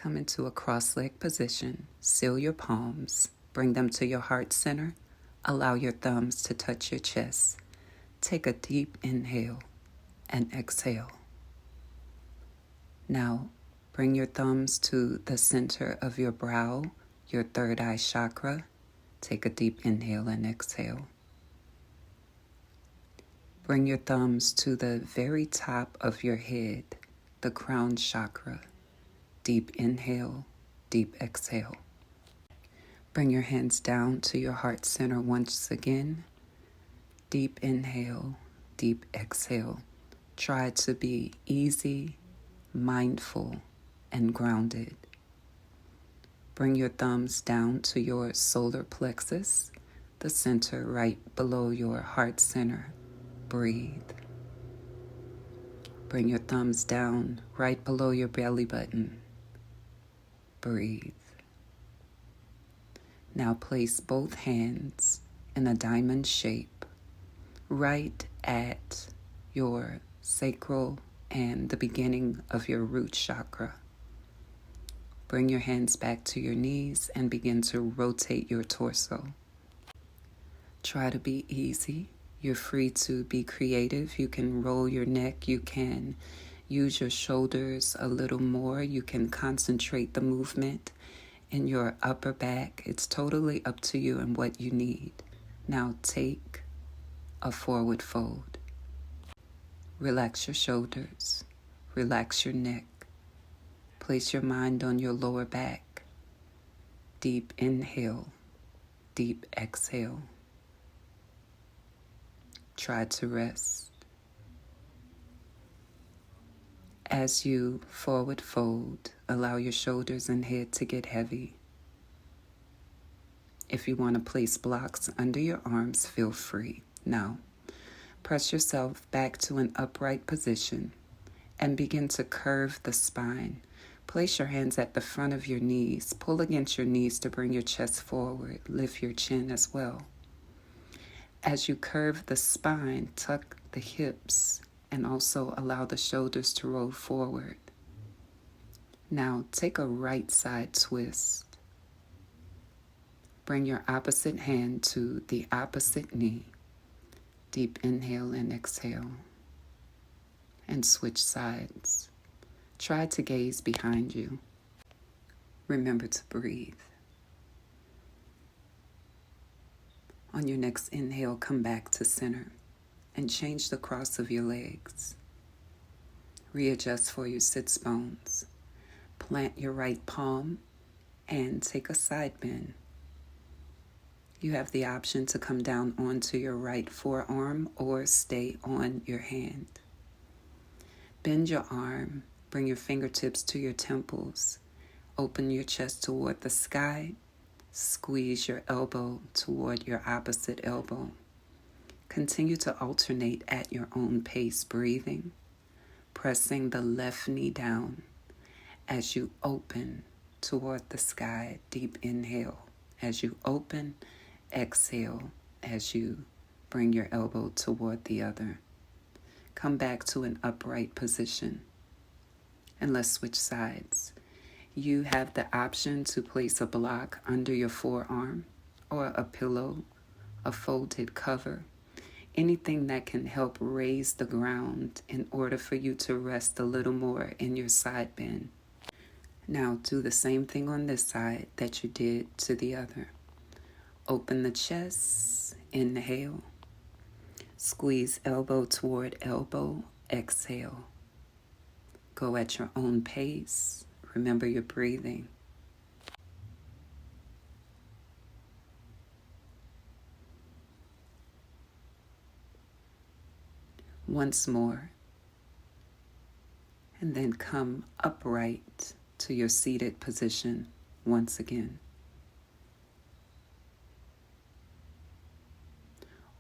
Come into a cross-leg position. Seal your palms. Bring them to your heart center. Allow your thumbs to touch your chest. Take a deep inhale and exhale. Now, bring your thumbs to the center of your brow, your third eye chakra. Take a deep inhale and exhale. Bring your thumbs to the very top of your head, the crown chakra. Deep inhale, deep exhale. Bring your hands down to your heart center once again. Deep inhale, deep exhale. Try to be easy, mindful, and grounded. Bring your thumbs down to your solar plexus, the center right below your heart center. Breathe. Bring your thumbs down right below your belly button. Breathe. Now place both hands in a diamond shape right at your sacral and the beginning of your root chakra. Bring your hands back to your knees and begin to rotate your torso. Try to be easy. You're free to be creative. You can roll your neck. You can use your shoulders a little more. You can concentrate the movement in your upper back. It's totally up to you and what you need. Now take a forward fold. Relax your shoulders. Relax your neck. Place your mind on your lower back. Deep inhale. Deep exhale. Try to rest. As you forward fold, allow your shoulders and head to get heavy. If you want to place blocks under your arms, feel free. Now, press yourself back to an upright position and begin to curve the spine. Place your hands at the front of your knees. Pull against your knees to bring your chest forward. Lift your chin as well. As you curve the spine, tuck the hips and also allow the shoulders to roll forward. Now take a right side twist. Bring your opposite hand to the opposite knee. Deep inhale and exhale. And switch sides. Try to gaze behind you. Remember to breathe. On your next inhale, come back to center and change the cross of your legs. Readjust for your sits bones. Plant your right palm and take a side bend. You have the option to come down onto your right forearm or stay on your hand. Bend your arm, bring your fingertips to your temples. Open your chest toward the sky. Squeeze your elbow toward your opposite elbow. Continue to alternate at your own pace, breathing, pressing the left knee down as you open toward the sky. Deep inhale. As you open, exhale as you bring your elbow toward the other. Come back to an upright position and let's switch sides. You have the option to place a block under your forearm or a pillow, a folded cover, anything that can help raise the ground in order for you to rest a little more in your side bend. Now do the same thing on this side that you did to the other. Open the chest, inhale. Squeeze elbow toward elbow, exhale. Go at your own pace. Remember your breathing. Once more. And then come upright to your seated position once again.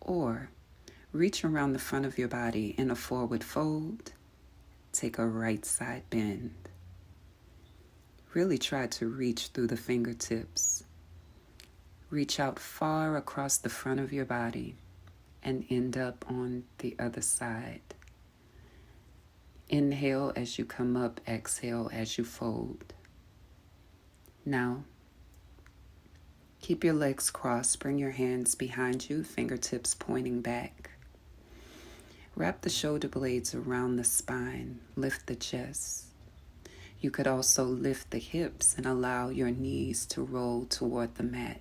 Or reach around the front of your body in a forward fold. Take a right side bend. Really try to reach through the fingertips. Reach out far across the front of your body and end up on the other side. Inhale as you come up, exhale as you fold. Now, keep your legs crossed. Bring your hands behind you, fingertips pointing back. Wrap the shoulder blades around the spine. Lift the chest. You could also lift the hips and allow your knees to roll toward the mat.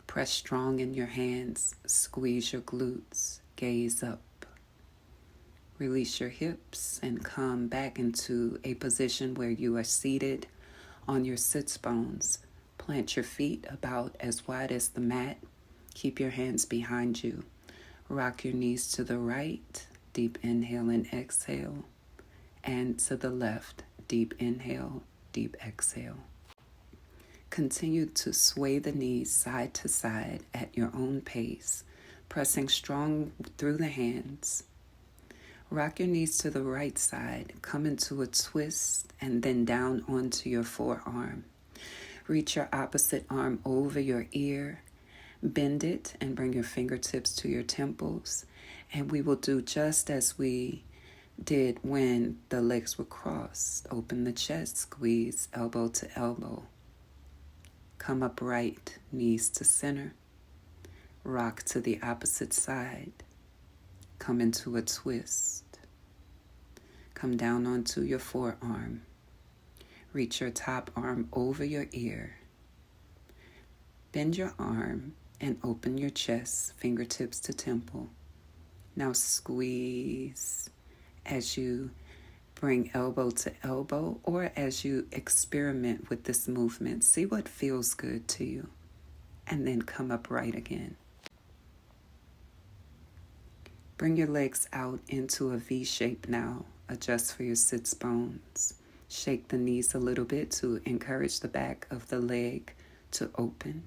Press strong in your hands. Squeeze your glutes. Gaze up. Release your hips and come back into a position where you are seated on your sits bones. Plant your feet about as wide as the mat. Keep your hands behind you. Rock your knees to the right. Deep inhale and exhale. And to the left. Deep inhale, deep exhale. Continue to sway the knees side to side at your own pace, pressing strong through the hands. Rock your knees to the right side, come into a twist, and then down onto your forearm. Reach your opposite arm over your ear, bend it, and bring your fingertips to your temples. And we will do just as we did when the legs were crossed. Open the chest, squeeze elbow to elbow. Come upright, knees to center. Rock to the opposite side. Come into a twist. Come down onto your forearm. Reach your top arm over your ear. Bend your arm and open your chest, fingertips to temple. Now squeeze as you bring elbow to elbow, or as you experiment with this movement. See what feels good to you, and then come upright again. Bring your legs out into a V shape now. Adjust for your sits bones. Shake the knees a little bit to encourage the back of the leg to open.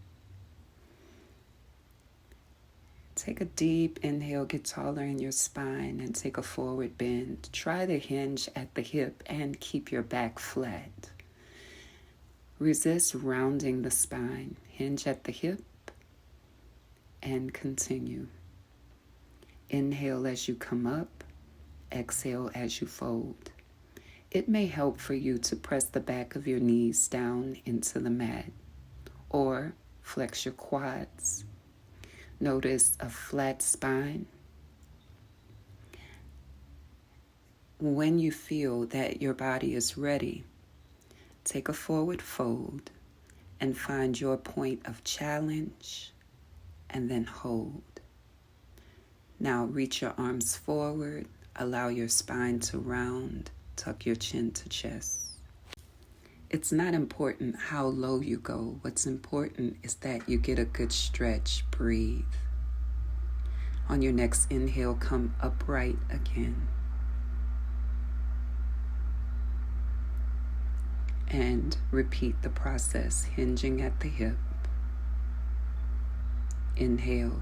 Take a deep inhale, get taller in your spine, and take a forward bend. Try to hinge at the hip and keep your back flat. Resist rounding the spine. Hinge at the hip and continue. Inhale as you come up, exhale as you fold. It may help for you to press the back of your knees down into the mat or flex your quads. Notice a flat spine. When you feel that your body is ready, take a forward fold and find your point of challenge and then hold. Now reach your arms forward, allow your spine to round, tuck your chin to chest. It's not important how low you go. What's important is that you get a good stretch. Breathe. On your next inhale, come upright again. And repeat the process, hinging at the hip. Inhale.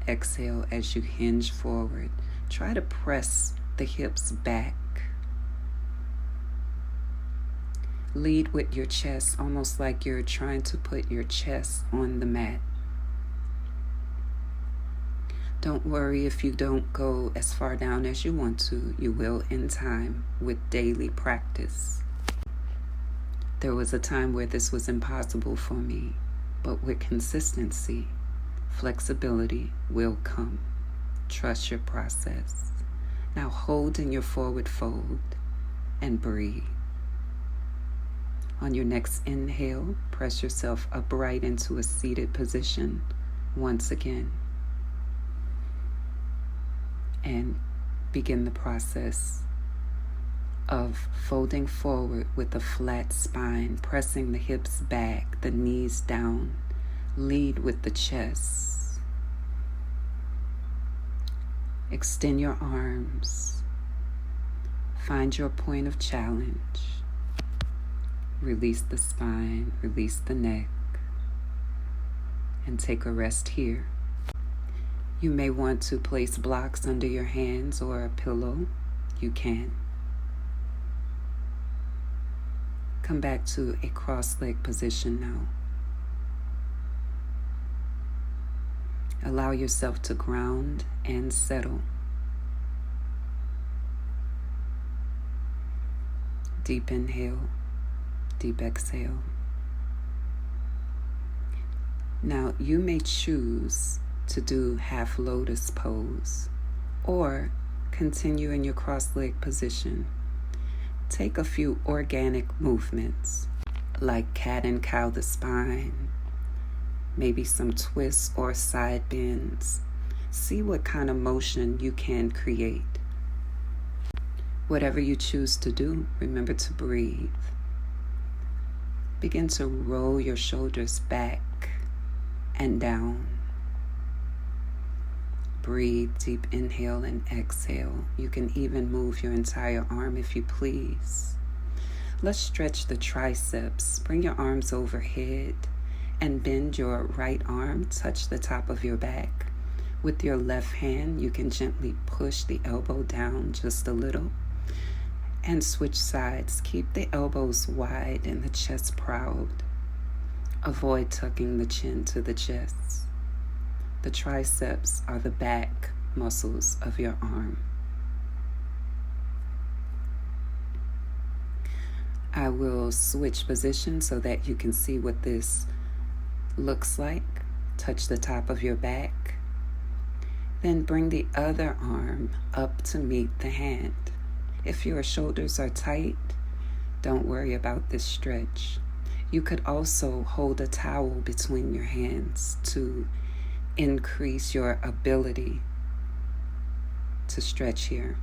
Exhale as you hinge forward. Try to press the hips back. Lead with your chest, almost like you're trying to put your chest on the mat. Don't worry if you don't go as far down as you want to. You will in time with daily practice. There was a time where this was impossible for me, but with consistency, flexibility will come. Trust your process. Now hold in your forward fold and breathe. On your next inhale, press yourself upright into a seated position once again. And begin the process of folding forward with a flat spine, pressing the hips back, the knees down. Lead with the chest. Extend your arms. Find your point of challenge. Release the spine, release the neck, and take a rest here. You may want to place blocks under your hands or a pillow. You can. Come back to a cross-leg position now. Allow yourself to ground and settle. Deep inhale. Deep exhale. Now, you may choose to do half lotus pose or continue in your cross-leg position. Take a few organic movements like cat and cow the spine, maybe some twists or side bends. See what kind of motion you can create. Whatever you choose to do, remember to breathe. Begin to roll your shoulders back and down. Breathe, deep inhale and exhale. You can even move your entire arm if you please. Let's stretch the triceps. Bring your arms overhead and bend your right arm, touch the top of your back. With your left hand, you can gently push the elbow down just a little and switch sides. Keep the elbows wide and the chest proud. Avoid tucking the chin to the chest. The triceps are the back muscles of your arm. I will switch positions so that you can see what this looks like. Touch the top of your back. Then bring the other arm up to meet the hand. If your shoulders are tight, don't worry about this stretch. You could also hold a towel between your hands to increase your ability to stretch here,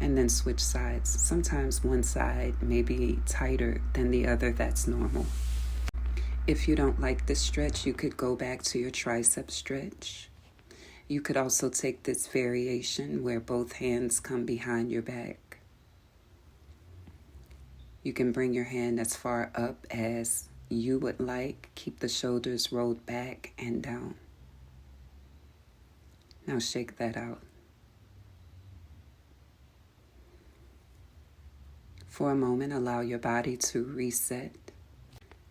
and then switch sides. Sometimes one side may be tighter than the other. That's normal. If you don't like this stretch, you could go back to your tricep stretch. You could also take this variation where both hands come behind your back. You can bring your hand as far up as you would like. Keep the shoulders rolled back and down. Now shake that out. For a moment, allow your body to reset.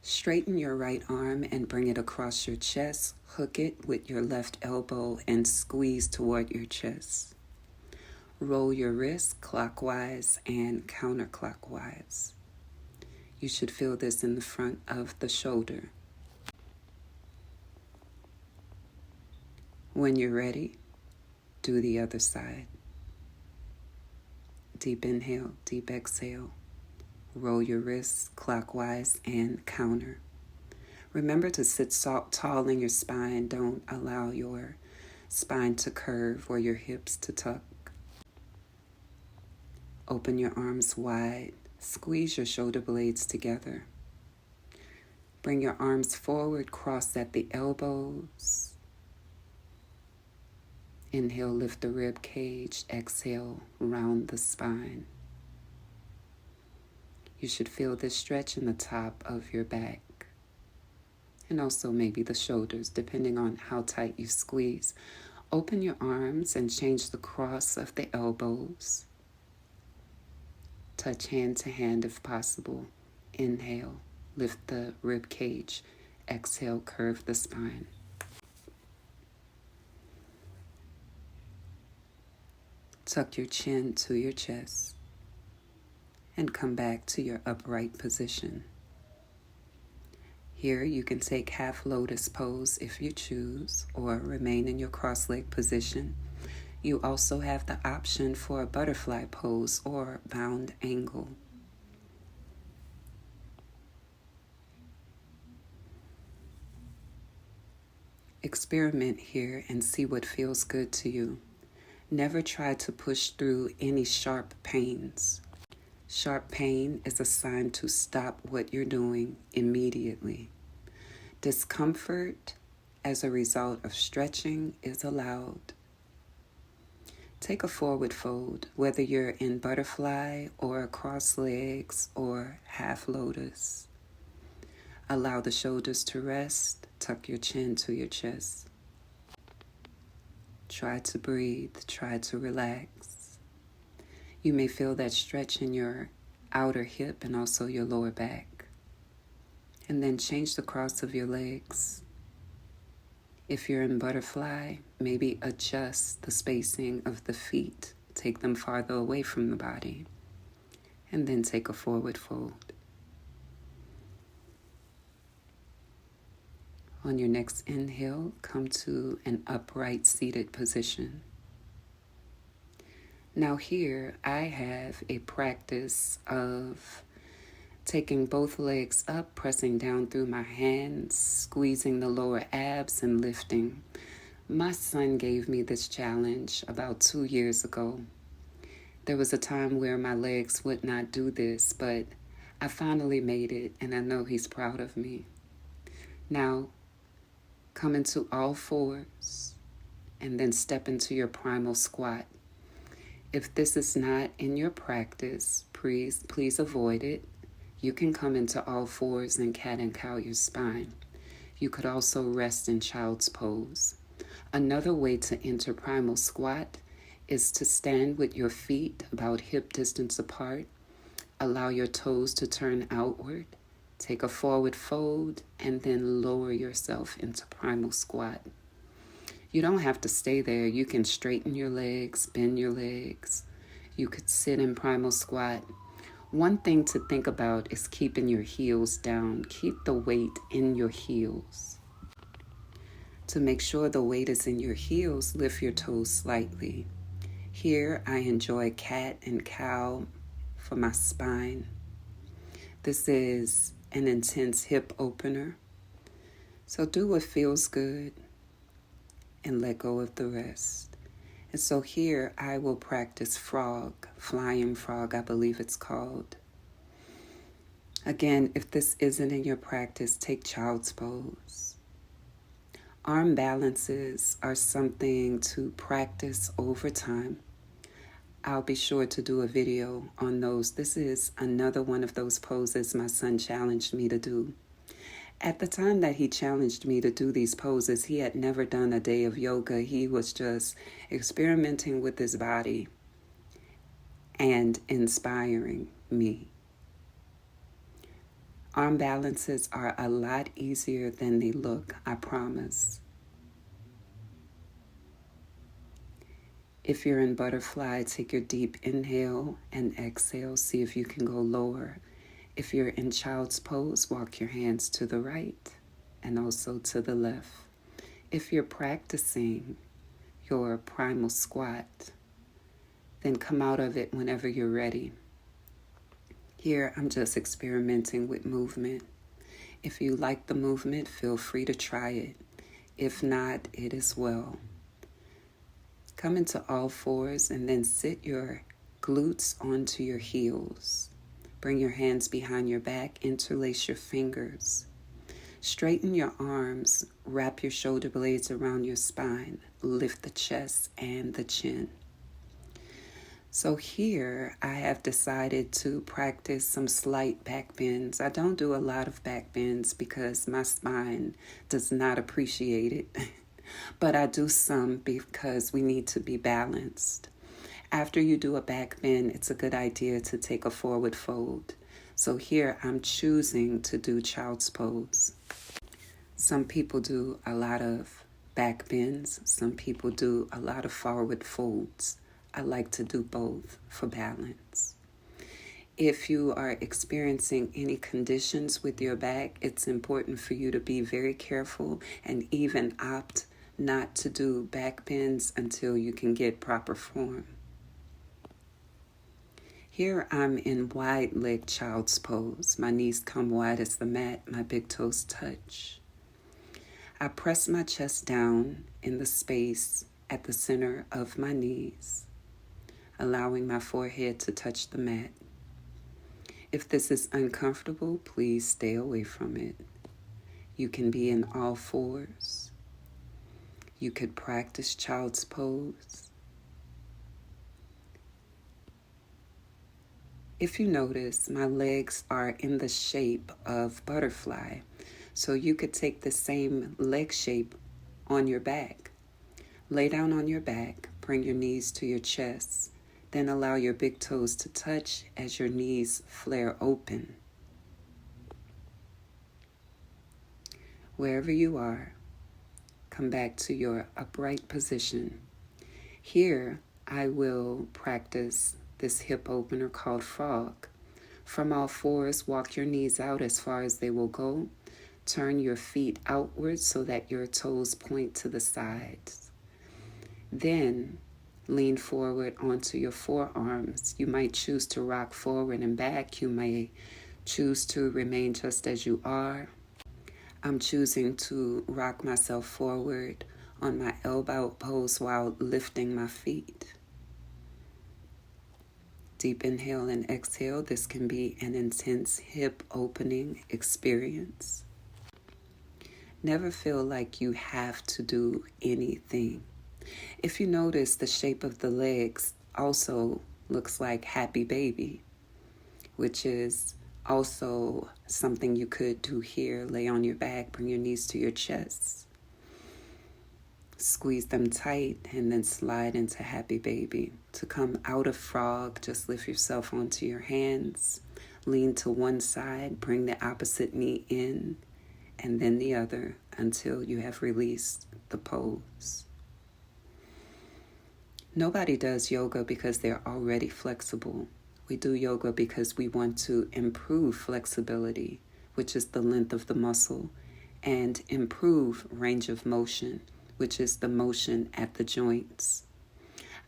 Straighten your right arm and bring it across your chest. Hook it with your left elbow and squeeze toward your chest. Roll your wrist clockwise and counterclockwise. You should feel this in the front of the shoulder. When you're ready, do the other side. Deep inhale, deep exhale. Roll your wrists clockwise and counter. Remember to sit tall in your spine. Don't allow your spine to curve or your hips to tuck. Open your arms wide. Squeeze your shoulder blades together. Bring your arms forward, cross at the elbows. Inhale, lift the rib cage. Exhale, round the spine. You should feel this stretch in the top of your back and also maybe the shoulders, depending on how tight you squeeze. Open your arms and change the cross of the elbows. Touch hand to hand if possible. Inhale, lift the rib cage. Exhale, curve the spine. Tuck your chin to your chest and come back to your upright position. Here you can take half lotus pose if you choose, or remain in your cross-leg position. You also have the option for a butterfly pose or bound angle. Experiment here and see what feels good to you. Never try to push through any sharp pains. Sharp pain is a sign to stop what you're doing immediately. Discomfort as a result of stretching is allowed. Take a forward fold, whether you're in butterfly or cross legs or half lotus. Allow the shoulders to rest. Tuck your chin to your chest. Try to breathe. Try to relax. You may feel that stretch in your outer hip and also your lower back. And then change the cross of your legs. If you're in butterfly, maybe adjust the spacing of the feet. Take them farther away from the body. And then take a forward fold. On your next inhale, come to an upright seated position. Now here I have a practice of taking both legs up, pressing down through my hands, squeezing the lower abs and lifting. My son gave me this challenge about 2 years ago. There was a time where my legs would not do this, but I finally made it, and I know he's proud of me. Now, come into all fours, and then step into your primal squat. If this is not in your practice, please avoid it. You can come into all fours and cat and cow your spine. You could also rest in child's pose. Another way to enter primal squat is to stand with your feet about hip distance apart. Allow your toes to turn outward. Take a forward fold and then lower yourself into primal squat. You don't have to stay there. You can straighten your legs, bend your legs. You could sit in primal squat. One thing to think about is keeping your heels down. Keep the weight in your heels. To make sure the weight is in your heels, lift your toes slightly. Here, I enjoy cat and cow for my spine. This is an intense hip opener. So do what feels good and let go of the rest. And so here, I will practice frog, flying frog, I believe it's called. Again, if this isn't in your practice, take child's pose. Arm balances are something to practice over time. I'll be sure to do a video on those. This is another one of those poses my son challenged me to do. At the time that he challenged me to do these poses, he had never done a day of yoga. He was just experimenting with his body and inspiring me. Arm balances are a lot easier than they look, I promise. If you're in butterfly, take your deep inhale and exhale. See if you can go lower. If you're in child's pose, walk your hands to the right and also to the left. If you're practicing your primal squat, then come out of it whenever you're ready. Here, I'm just experimenting with movement. If you like the movement, feel free to try it. If not, it is well. Come into all fours and then sit your glutes onto your heels. Bring your hands behind your back, interlace your fingers. Straighten your arms, wrap your shoulder blades around your spine, lift the chest and the chin. So here I have decided to practice some slight back bends. I don't do a lot of back bends because my spine does not appreciate it. But I do some because we need to be balanced. After you do a back bend, it's a good idea to take a forward fold. So here I'm choosing to do child's pose. Some people do a lot of back bends. Some people do a lot of forward folds. I like to do both for balance. If you are experiencing any conditions with your back, it's important for you to be very careful and even opt not to do back bends until you can get proper form. Here I'm in wide leg child's pose. My knees come wide as the mat, my big toes touch. I press my chest down in the space at the center of my knees, allowing my forehead to touch the mat. If this is uncomfortable, please stay away from it. You can be in all fours. You could practice child's pose. If you notice, my legs are in the shape of butterfly. So you could take the same leg shape on your back. Lay down on your back, bring your knees to your chest, then allow your big toes to touch as your knees flare open. Wherever you are, come back to your upright position. Here, I will practice this hip opener called frog. From all fours, walk your knees out as far as they will go. Turn your feet outward so that your toes point to the sides. Then lean forward onto your forearms. You might choose to rock forward and back. You may choose to remain just as you are. I'm choosing to rock myself forward on my elbow pose while lifting my feet. Deep inhale and exhale. This can be an intense hip opening experience. Never feel like you have to do anything. If you notice, the shape of the legs also looks like happy baby, which is also something you could do here. Lay on your back, bring your knees to your chest. Squeeze them tight and then slide into happy baby. To come out of frog, just lift yourself onto your hands. Lean to one side, bring the opposite knee in and then the other until you have released the pose. Nobody does yoga because they're already flexible. We do yoga because we want to improve flexibility, which is the length of the muscle, and improve range of motion, which is the motion at the joints.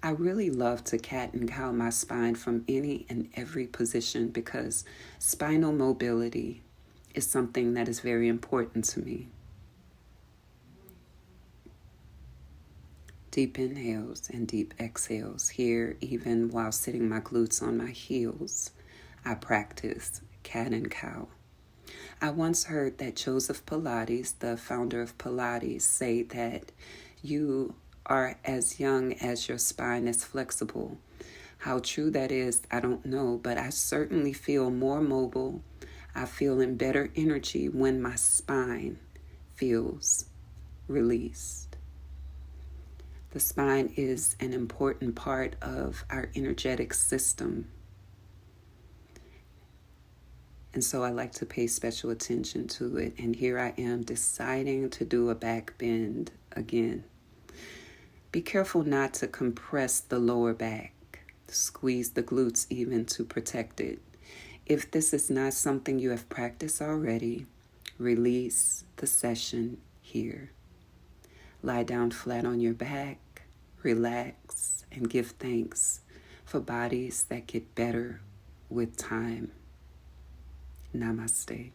I really love to cat and cow my spine from any and every position because spinal mobility is something that is very important to me. Deep inhales and deep exhales. Here, even while sitting my glutes on my heels, I practice cat and cow. I once heard that Joseph Pilates, the founder of Pilates, say that you are as young as your spine is flexible. How true that is, I don't know, but I certainly feel more mobile. I feel in better energy when my spine feels released. The spine is an important part of our energetic system. And so I like to pay special attention to it. And here I am deciding to do a back bend again. Be careful not to compress the lower back. Squeeze the glutes even to protect it. If this is not something you have practiced already, release the session here. Lie down flat on your back, relax, and give thanks for bodies that get better with time. Namaste.